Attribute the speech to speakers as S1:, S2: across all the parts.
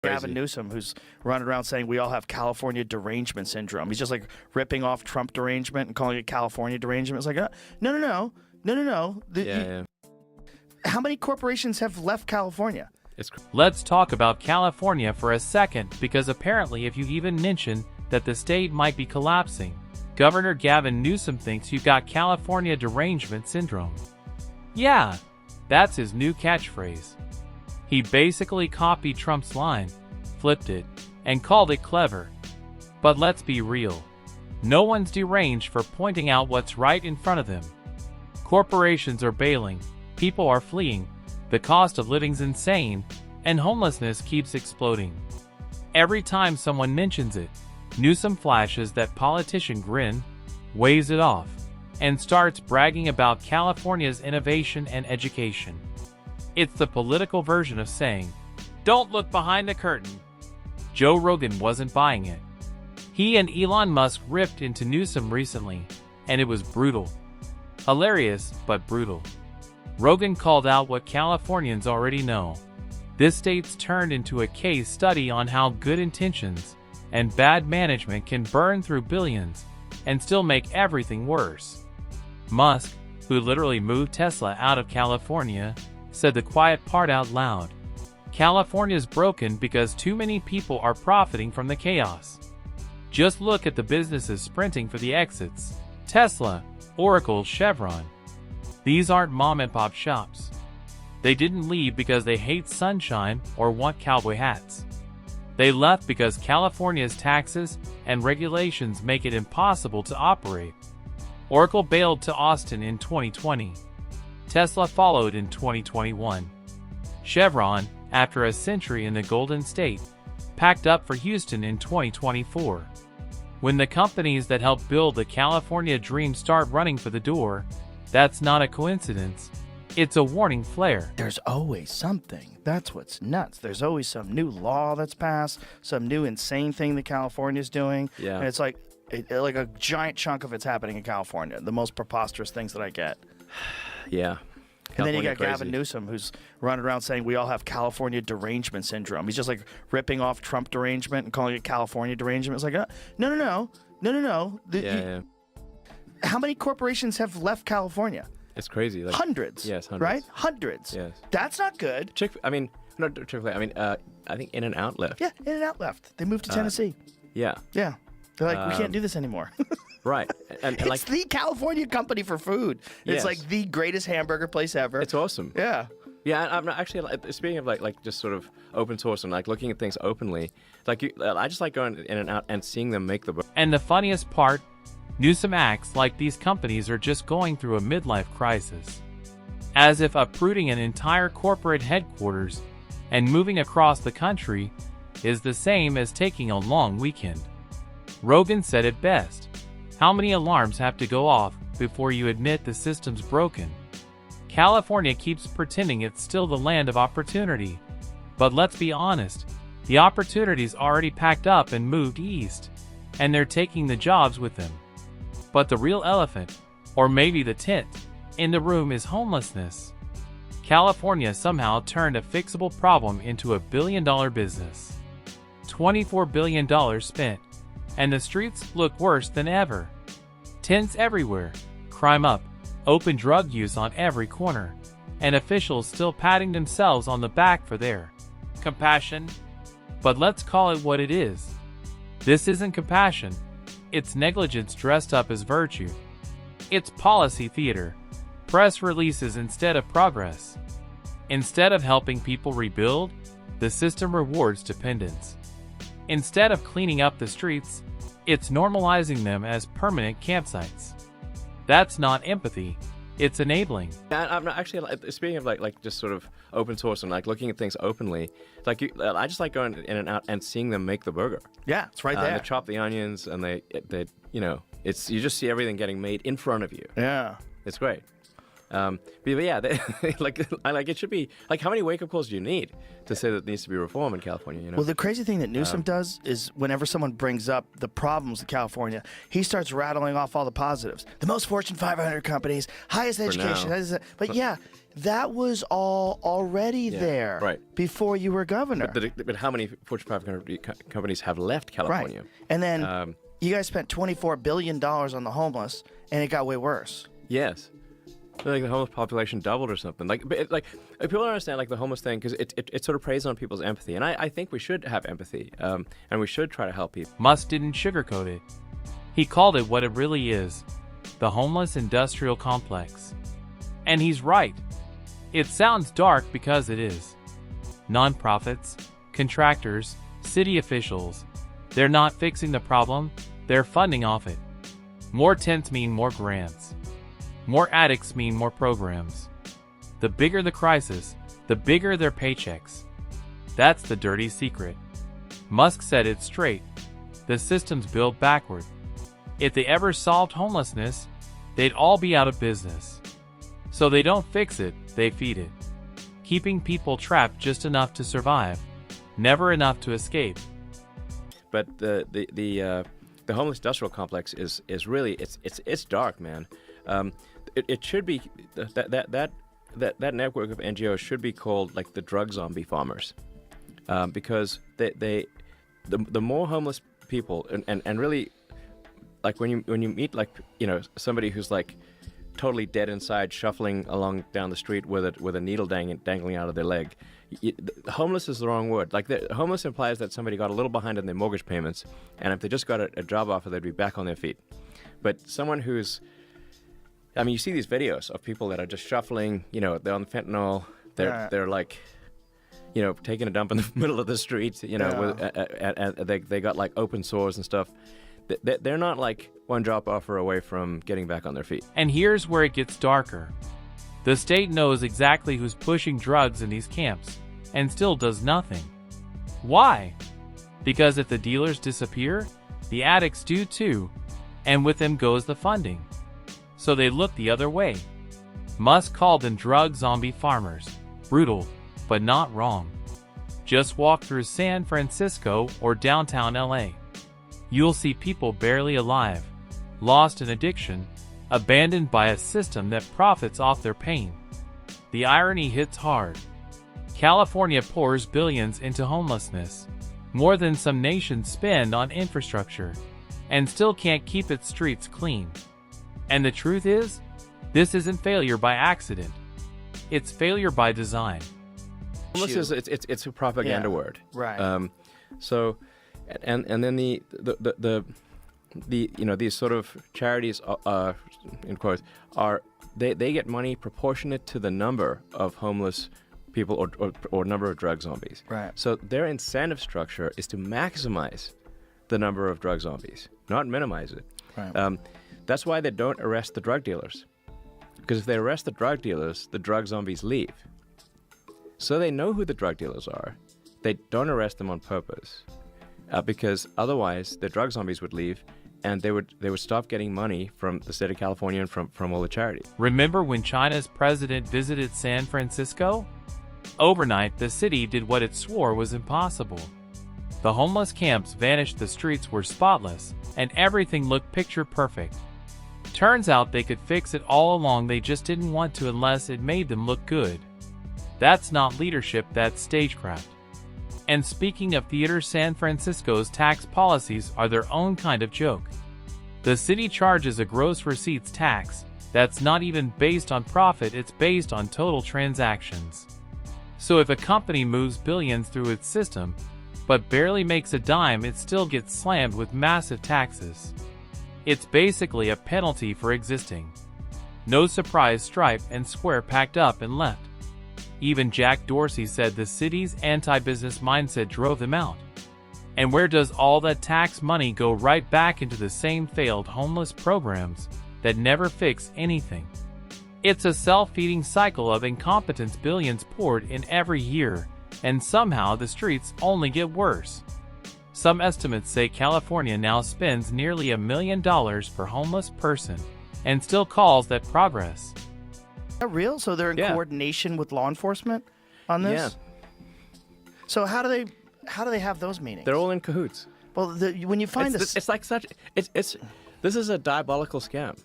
S1: Gavin Newsom, who's running around saying we all have California derangement syndrome. He's just like ripping off Trump derangement and calling it California derangement. It's like, no. How many corporations have left California?
S2: Let's talk about California for a second, because apparently if you even mention that the state might be collapsing, Governor Gavin Newsom thinks you got California derangement syndrome. Yeah, that's his new catchphrase. He basically copied Trump's line, flipped it, and called it clever. But let's be real. No one's deranged for pointing out what's right in front of them. Corporations are bailing, people are fleeing, the cost of living's insane, and homelessness keeps exploding. Every time someone mentions it, Newsom flashes that politician grin, waves it off, and starts bragging about California's innovation and education. It's the political version of saying, "Don't look behind the curtain." Joe Rogan wasn't buying it. He and Elon Musk ripped into Newsom recently, and it was brutal. Hilarious, but brutal. Rogan called out what Californians already know. This state's turned into a case study on how good intentions and bad management can burn through billions and still make everything worse. Musk, who literally moved Tesla out of California, said the quiet part out loud. California's broken because too many people are profiting from the chaos. Just look at the businesses sprinting for the exits: Tesla, Oracle, Chevron. These aren't mom-and-pop shops. They didn't leave because they hate sunshine or want cowboy hats. They left because California's taxes and regulations make it impossible to operate. Oracle bailed to Austin in 2020. Tesla followed in 2021. Chevron, after a century in the Golden State, packed up for Houston in 2024. When the companies that help build the California dream start running for the door, that's not a coincidence. It's a warning flare.
S1: There's always something. That's what's nuts. There's always some new law that's passed, some new insane thing that California's doing.
S3: Yeah.
S1: And it's like a giant chunk of it's happening in California. The most preposterous things that I get.
S3: Yeah.
S1: And then you got
S3: Crazy.
S1: Gavin Newsom, who's running around saying we all have California derangement syndrome. He's just like ripping off Trump derangement and calling it California derangement. It's like, no. How many corporations have left California?
S3: It's crazy. Like,
S1: hundreds.
S3: Yes, hundreds.
S1: Right? Hundreds.
S3: Yes.
S1: That's not good.
S3: Not Chick-fil-A. I think In-N-Out left.
S1: Yeah, In-N-Out left. They moved to Tennessee.
S3: Yeah.
S1: Yeah. They're like, we can't do this anymore.
S3: Right. And
S1: It's
S3: like,
S1: the California company for food. It's
S3: Yes.
S1: like the greatest hamburger place ever.
S3: it's awesome.
S1: Yeah.
S3: Yeah, and I'm actually speaking of like just sort of open source and like looking at things openly. I just like going in and out and seeing them make the burger.
S2: And the funniest part, Newsom acts like these companies are just going through a midlife crisis. As if uprooting an entire corporate headquarters and moving across the country is the same as taking a long weekend. Rogan said it best. How many alarms have to go off before you admit the system's broken? California keeps pretending it's still the land of opportunity. But let's be honest, the opportunity's already packed up and moved east, and they're taking the jobs with them. But the real elephant, or maybe the tent, in the room is homelessness. California somehow turned a fixable problem into a billion-dollar business. $24 billion spent, and the streets look worse than ever. Tents everywhere, crime up, open drug use on every corner, and officials still patting themselves on the back for their compassion. But let's call it what it is. This isn't compassion. It's negligence dressed up as virtue. It's policy theater. Press releases instead of progress. Instead of helping people rebuild, the system rewards dependence. Instead of cleaning up the streets, it's normalizing them as permanent campsites. That's not empathy. It's enabling.
S3: I'm not actually speaking of like just sort of open source and like looking at things openly. I just like going in and out and seeing them make the burger.
S1: Yeah, it's right there.
S3: They chop the onions and they you just see everything getting made in front of you.
S1: Yeah.
S3: It's great. But yeah, like it should be like, how many wake-up calls do you need to say that it needs to be reform in California? You know?
S1: Well, the crazy thing that Newsom does is whenever someone brings up the problems in California, he starts rattling off all the positives. The most Fortune 500 companies, highest education. But yeah, that was all already there before you were governor.
S3: But how many Fortune 500 companies have left California?
S1: Right. And then you guys spent $24 billion on the homeless, and it got way worse.
S3: Yes. Like the homeless population doubled or something. Like people don't understand like the homeless thing, because it sort of preys on people's empathy, and I think we should have empathy, and we should try to help people.
S2: Musk didn't sugarcoat it. He called it what it really is: the homeless industrial complex. And he's right. It sounds dark because it is. Nonprofits, contractors, city officials, they're not fixing the problem, they're funding off it. More tents mean more grants. More addicts mean more programs. The bigger the crisis, the bigger their paychecks. That's the dirty secret. Musk said it straight. The system's built backward. If they ever solved homelessness, they'd all be out of business. So they don't fix it, they feed it. Keeping people trapped just enough to survive, never enough to escape.
S3: But the homeless industrial complex is really it's dark, man. It should be that network of NGOs should be called like the drug zombie farmers, because the more homeless people and really like when you meet like somebody who's like totally dead inside, shuffling along down the street with a needle dangling out of their leg. Homeless is the wrong word. Like homeless implies that somebody got a little behind in their mortgage payments, and if they just got a job offer, they'd be back on their feet. But someone who's you see these videos of people that are just shuffling, they're on fentanyl, they're like, taking a dump in the middle of the street, and they got like open sores and stuff. They're not like one job offer away from getting back on their feet.
S2: And here's where it gets darker. The state knows exactly who's pushing drugs in these camps and still does nothing. Why? Because if the dealers disappear, the addicts do too, and with them goes the funding. So they look the other way. Musk called them drug zombie farmers. Brutal, but not wrong. Just walk through San Francisco or downtown LA. You'll see people barely alive, lost in addiction, abandoned by a system that profits off their pain. The irony hits hard. California pours billions into homelessness, more than some nations spend on infrastructure, and still can't keep its streets clean. And the truth is, this isn't failure by accident. It's failure by design.
S3: Homeless is it's a propaganda word,
S1: right?
S3: So, and then the these sort of charities, in quotes, they get money proportionate to the number of homeless people or number of drug zombies.
S1: Right.
S3: So their incentive structure is to maximize the number of drug zombies, not minimize it.
S1: Right.
S3: That's why they don't arrest the drug dealers, because if they arrest the drug dealers, the drug zombies leave. So they know who the drug dealers are. They don't arrest them on purpose, because otherwise the drug zombies would leave, and they would stop getting money from the state of California and from all the charities.
S2: Remember when China's president visited San Francisco? Overnight, the city did what it swore was impossible. The homeless camps vanished, the streets were spotless, and everything looked picture perfect. Turns out they could fix it all along, they just didn't want to unless it made them look good. That's not leadership, that's stagecraft. And speaking of theater, San Francisco's tax policies are their own kind of joke. The city charges a gross receipts tax that's not even based on profit, it's based on total transactions. So if a company moves billions through its system, but barely makes a dime, it still gets slammed with massive taxes. It's basically a penalty for existing. No surprise, Stripe and Square packed up and left. Even Jack Dorsey said the city's anti-business mindset drove them out. And where does all that tax money go? Right back into the same failed homeless programs that never fix anything. It's a self-feeding cycle of incompetence, billions poured in every year, and somehow the streets only get worse. Some estimates say California now spends nearly $1 million per homeless person, and still calls that progress.
S1: that real? So they're in coordination with law enforcement on this?
S3: Yeah.
S1: So how do they have those meetings?
S3: They're all in cahoots.
S1: Well, when you find this,
S3: it's like such. This is a diabolical scam.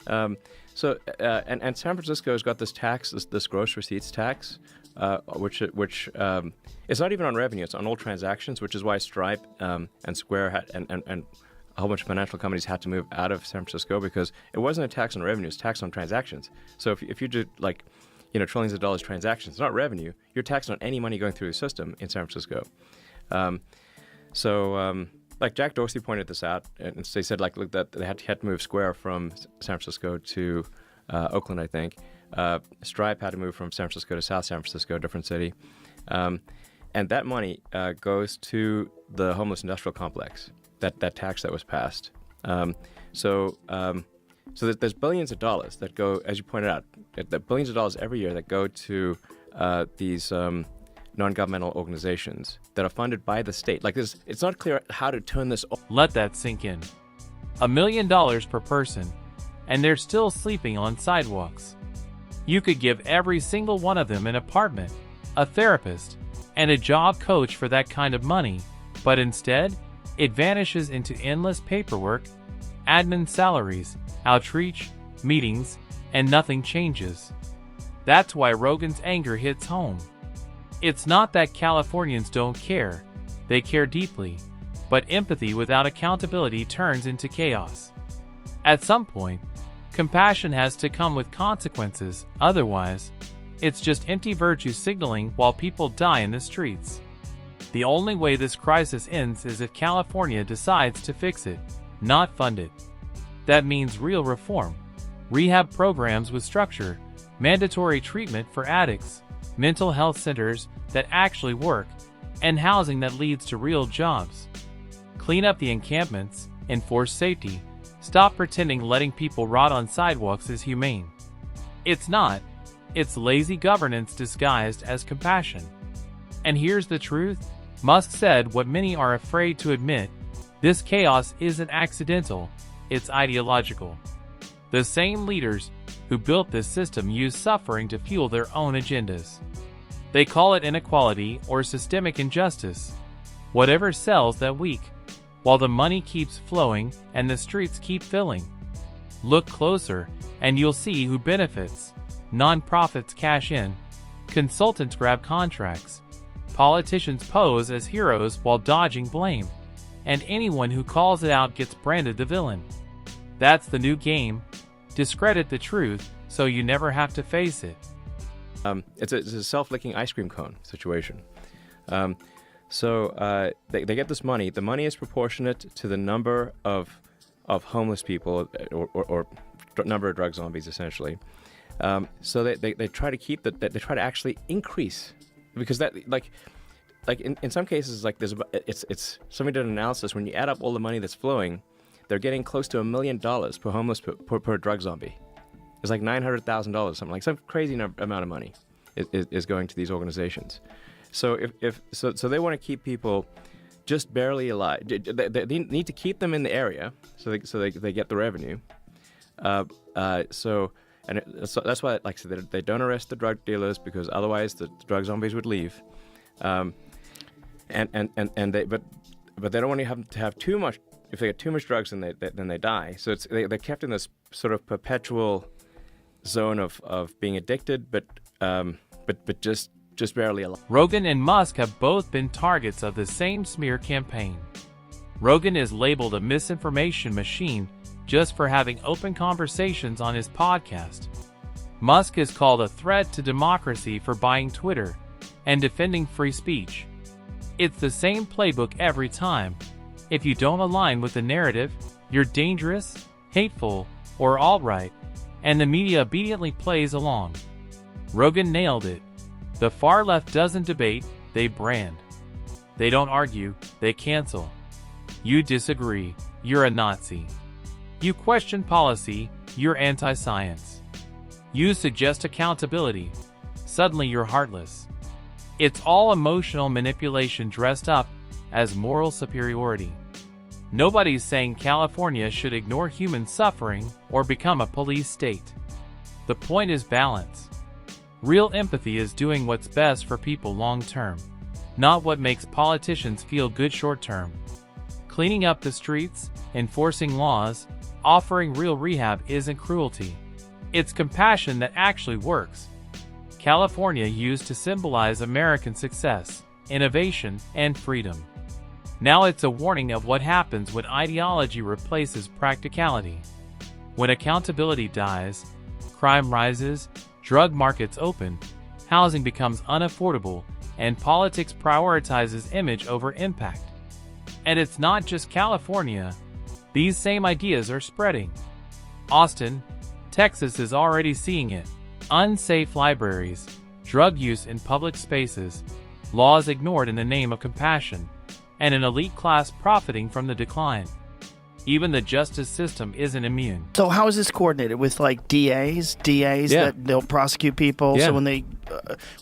S3: And San Francisco has got this tax, this gross receipts tax, which it's not even on revenue; it's on all transactions, which is why Stripe and Square and a whole bunch of financial companies had to move out of San Francisco, because it wasn't a tax on revenue; it's tax on transactions. So if you do trillions of dollars transactions, it's not revenue. You're taxed on any money going through the system in San Francisco. Like Jack Dorsey pointed this out, and they said look that they had to move Square from San Francisco to Oakland, I think. Stripe had to move from San Francisco to South San Francisco, a different city, and that money goes to the homeless industrial complex. That tax that was passed. So there's billions of dollars that go, as you pointed out, billions of dollars every year that go to these non-governmental organizations that are funded by the state. It's not clear how to turn this off.
S2: Let that sink in. $1 million per person, and they're still sleeping on sidewalks. You could give every single one of them an apartment, a therapist, and a job coach for that kind of money, but instead, it vanishes into endless paperwork, admin salaries, outreach, meetings, and nothing changes. That's why Rogan's anger hits home. It's not that Californians don't care, they care deeply, but empathy without accountability turns into chaos. At some point, compassion has to come with consequences, otherwise, it's just empty virtue signaling while people die in the streets. The only way this crisis ends is if California decides to fix it, not fund it. That means real reform, rehab programs with structure, mandatory treatment for addicts, mental health centers that actually work, and housing that leads to real jobs. Clean up the encampments, enforce safety, stop pretending letting people rot on sidewalks is humane. It's not. It's lazy governance disguised as compassion. And here's the truth. Musk said what many are afraid to admit: this chaos isn't accidental, it's ideological. The same leaders who built this system use suffering to fuel their own agendas. They call it inequality or systemic injustice. Whatever sells that week, while the money keeps flowing and the streets keep filling. Look closer, and you'll see who benefits. Nonprofits cash in, consultants grab contracts, politicians pose as heroes while dodging blame, and anyone who calls it out gets branded the villain. That's the new game. Discredit the truth so you never have to face it.
S3: It's a self-licking ice cream cone situation. They get this money. The money is proportionate to the number of homeless people or number of drug zombies, essentially. So they try to keep that. They try to actually increase, because that in some cases it's somebody did an analysis. When you add up all the money that's flowing, they're getting close to $1 million per homeless per drug zombie. It's like $900,000, something like some crazy amount of money is going to these organizations. So so they want to keep people just barely alive. They need to keep them in the area so they get the revenue. So that's why, like I said, they don't arrest the drug dealers, because otherwise the drug zombies would leave. But they don't want to have too much. If they get too much drugs, then they die. So they're kept in this sort of perpetual zone of being addicted, but just barely alive.
S2: Rogan and Musk have both been targets of the same smear campaign. Rogan is labeled a misinformation machine just for having open conversations on his podcast. Musk is called a threat to democracy for buying Twitter and defending free speech. It's the same playbook every time. If you don't align with the narrative, you're dangerous, hateful, or alt-right, and the media obediently plays along. Rogan nailed it. The far left doesn't debate, they brand. They don't argue, they cancel. You disagree, you're a Nazi. You question policy, you're anti-science. You suggest accountability, suddenly you're heartless. It's all emotional manipulation dressed up as moral superiority. Nobody's saying California should ignore human suffering or become a police state. The point is balance. Real empathy is doing what's best for people long term, not what makes politicians feel good short term. Cleaning up the streets, enforcing laws, offering real rehab isn't cruelty. It's compassion that actually works. California used to symbolize American success, innovation, and freedom. Now it's a warning of what happens when ideology replaces practicality. When accountability dies, crime rises, drug markets open, housing becomes unaffordable, and politics prioritizes image over impact. And it's not just California. These same ideas are spreading. Austin, Texas is already seeing it. Unsafe libraries, drug use in public spaces, laws ignored in the name of compassion, and an elite class profiting from the decline. Even the justice system isn't immune.
S1: So how is this coordinated with like DAs that they'll prosecute people?
S3: Yeah.
S1: So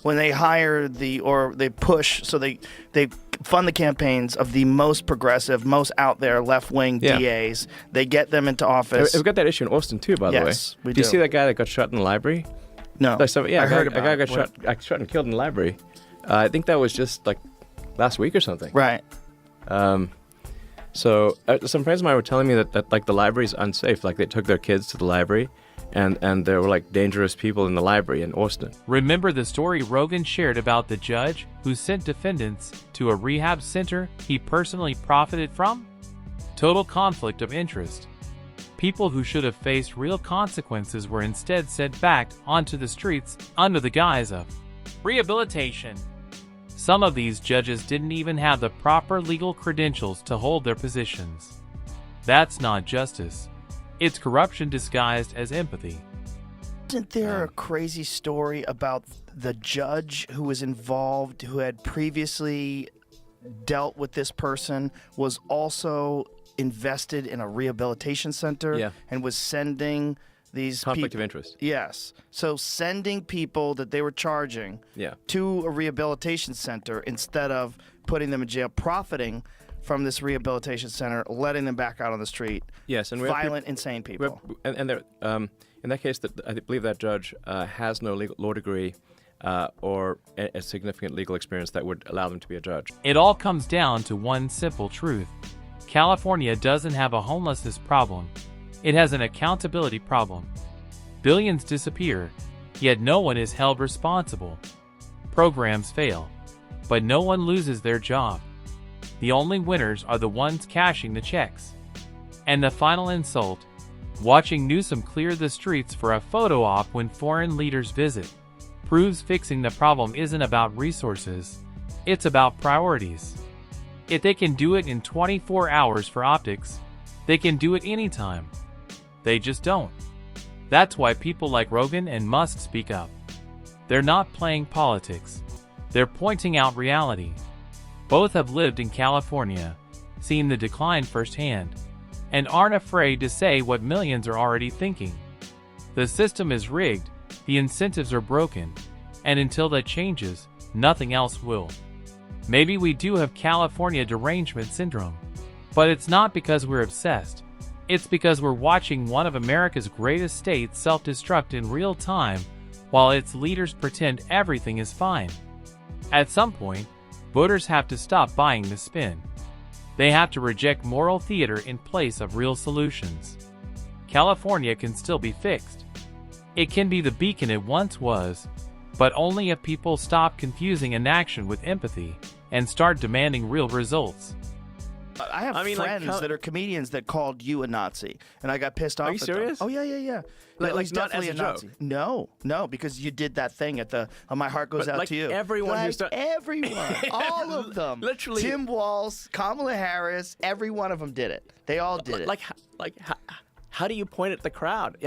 S1: when they hire or they push, so they fund the campaigns of the most progressive, most out there left-wing DAs. They get them into office.
S3: We've got that issue in Austin too, by the way.
S1: Yes, we
S3: do.
S1: do.
S3: You see that guy that got shot in the library?
S1: No,
S3: I heard about a guy
S1: it.
S3: got shot and killed in the library. I think that was just like last week or something.
S1: Right.
S3: So some friends of mine were telling me that like the library's unsafe. Like they took their kids to the library, and there were like dangerous people in the library in Austin.
S2: Remember the story Rogan shared about the judge who sent defendants to a rehab center he personally profited from? Total conflict of interest. People who should have faced real consequences were instead sent back onto the streets under the guise of rehabilitation. Some of these judges didn't even have the proper legal credentials to hold their positions. That's not justice. It's corruption disguised as empathy.
S1: Isn't there a crazy story about the judge who was involved, who had previously dealt with this person, was also invested in a rehabilitation center and was sending these
S3: conflict of interest?
S1: Yes. So sending people that they were charging to a rehabilitation center instead of putting them in jail, profiting from this rehabilitation center, letting them back out on the street.
S3: Yes, and
S1: violent, insane people.
S3: And there, in that case, I believe that judge has no law degree or a significant legal experience that would allow them to be a judge.
S2: It all comes down to one simple truth. California doesn't have a homelessness problem. It has an accountability problem. Billions disappear, yet no one is held responsible. Programs fail, but no one loses their job. The only winners are the ones cashing the checks. And the final insult, watching Newsom clear the streets for a photo op when foreign leaders visit, proves fixing the problem isn't about resources, it's about priorities. If they can do it in 24 hours for optics, they can do it anytime. They just don't. That's why people like Rogan and Musk speak up. They're not playing politics. They're pointing out reality. Both have lived in California, seen the decline firsthand, and aren't afraid to say what millions are already thinking. The system is rigged, the incentives are broken, and until that changes, nothing else will. Maybe we do have California derangement syndrome, but it's not because we're obsessed. It's because we're watching one of America's greatest states self-destruct in real time while its leaders pretend everything is fine. At some point, voters have to stop buying the spin. They have to reject moral theater in place of real solutions. California can still be fixed. It can be the beacon it once was, but only if people stop confusing inaction with empathy and start demanding real results.
S1: I have friends that are comedians that called you a Nazi, and I got pissed off.
S3: Are you serious?
S1: Oh yeah.
S3: Like
S1: he's
S3: not
S1: definitely
S3: as a
S1: Nazi.
S3: joke?
S1: No, because you did that thing at the. My heart goes out
S3: like
S1: to you.
S3: Everyone
S1: like
S3: who's done
S1: everyone, all of them.
S3: Literally,
S1: Tim Walz, Kamala Harris, every one of them did it. They all did it.
S3: How do you point at the crowd?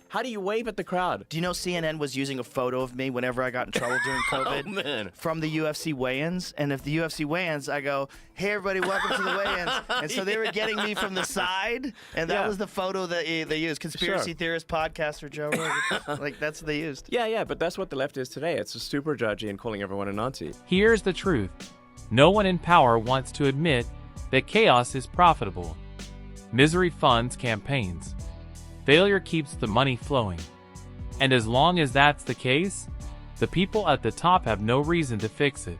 S3: How do you wave at the crowd?
S1: Do you know CNN was using a photo of me whenever I got in trouble during COVID?
S3: Oh, man.
S1: From the UFC weigh-ins, and if the UFC weigh-ins, I go, "Hey everybody, welcome to the weigh-ins," and so they were getting me from the side, and that was the photo that they used. Conspiracy theorist podcaster Joe Rogan, like that's what they used.
S3: Yeah, but that's what the left is today. It's super judgy and calling everyone a Nazi.
S2: Here's the truth. No one in power wants to admit that chaos is profitable. Misery funds campaigns. Failure keeps the money flowing. And as long as that's the case, the people at the top have no reason to fix it.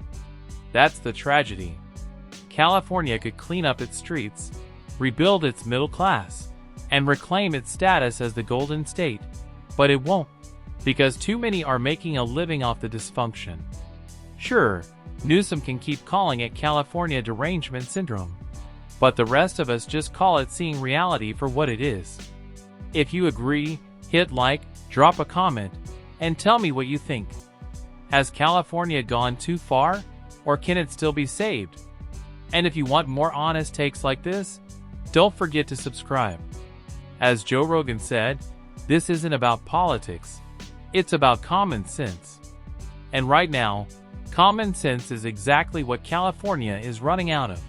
S2: That's the tragedy. California could clean up its streets, rebuild its middle class, and reclaim its status as the Golden State. But it won't, because too many are making a living off the dysfunction. Sure, Newsom can keep calling it California derangement syndrome, but the rest of us just call it seeing reality for what it is. If you agree, hit like, drop a comment, and tell me what you think. Has California gone too far, or can it still be saved? And if you want more honest takes like this, don't forget to subscribe. As Joe Rogan said, this isn't about politics, it's about common sense. And right now, common sense is exactly what California is running out of.